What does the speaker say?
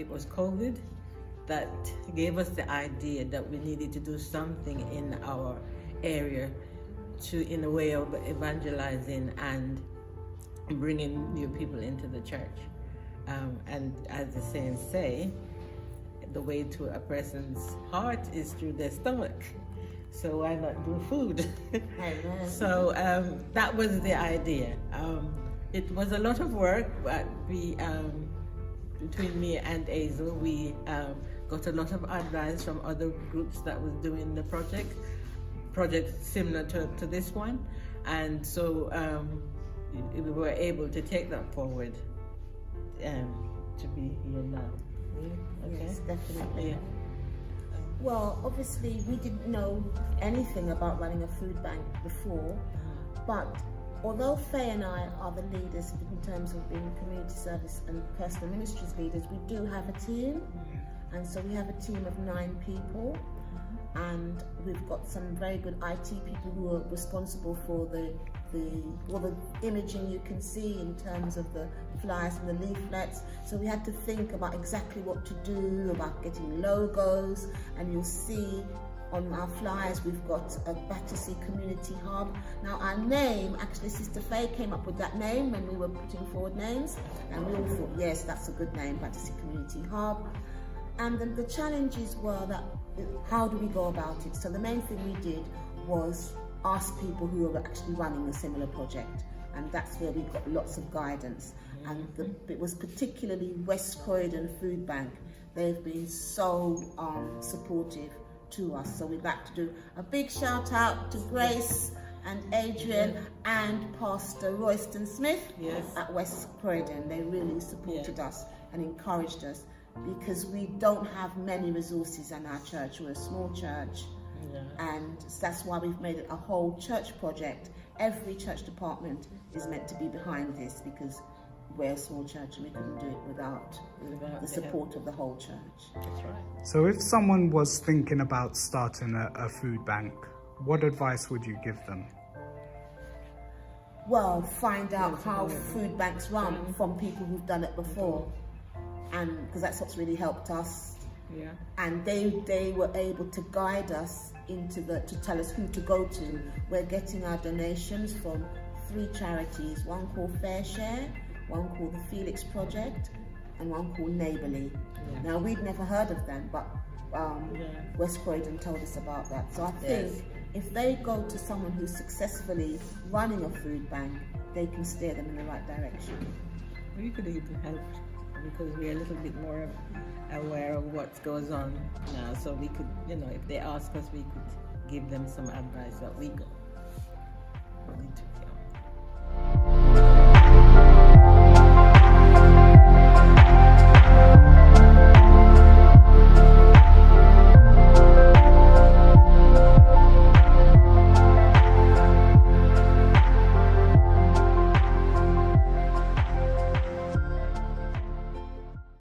it was COVID that gave us the idea that we needed to do something in our area in a way of evangelizing and bringing new people into the church. And as the saying say, the way to a person's heart is through their stomach. So why not do food? So that was the idea. It was a lot of work, but we, between me and Hazel, we got a lot of advice from other groups that was doing the project similar to this one. And so we were able to take that forward to be here now. Okay. Yes, definitely. Yeah. Well, obviously we didn't know anything about running a food bank before, but although Faye and I are the leaders in terms of being community service and personal ministries leaders, we do have a team, and so we have a team of 9 people, and we've got some very good IT people who are responsible for the imaging you can see in terms of the flyers and the leaflets. So we had to think about exactly what to do, about getting logos, and you'll see on our flyers we've got a Battersea Community Hub. Now our name, actually Sister Faye came up with that name when we were putting forward names, and we all thought, yes, that's a good name, Battersea Community Hub. And then the challenges were that, how do we go about it? So the main thing we did was ask people who are actually running a similar project, and that's where we got lots of guidance. And it was particularly West Croydon Food Bank. They've been so supportive to us, so we'd like to do a big shout out to Grace and Adrian and Pastor Royston Smith at West Croydon. They really supported us and encouraged us, because we don't have many resources in our church. We're a small church. And that's why we've made it a whole church project. Every church department is meant to be behind this, because we're a small church and we couldn't do it without the support of the whole church. That's right. So if someone was thinking about starting a food bank, what advice would you give them? Well, find out how food banks run from people who've done it before, and because that's what's really helped us. Yeah. And they were able to guide us to tell us who to go to. We're getting our donations from 3 charities, one called Fair Share, one called the Felix Project, and one called Neighbourly. Now we'd never heard of them, but West Croydon told us about that. So I think if they go to someone who's successfully running a food bank, they can steer them in the right direction. We could even help, because we're a little bit more aware of what goes on now, so we could, if they ask us, we could give them some advice that we got.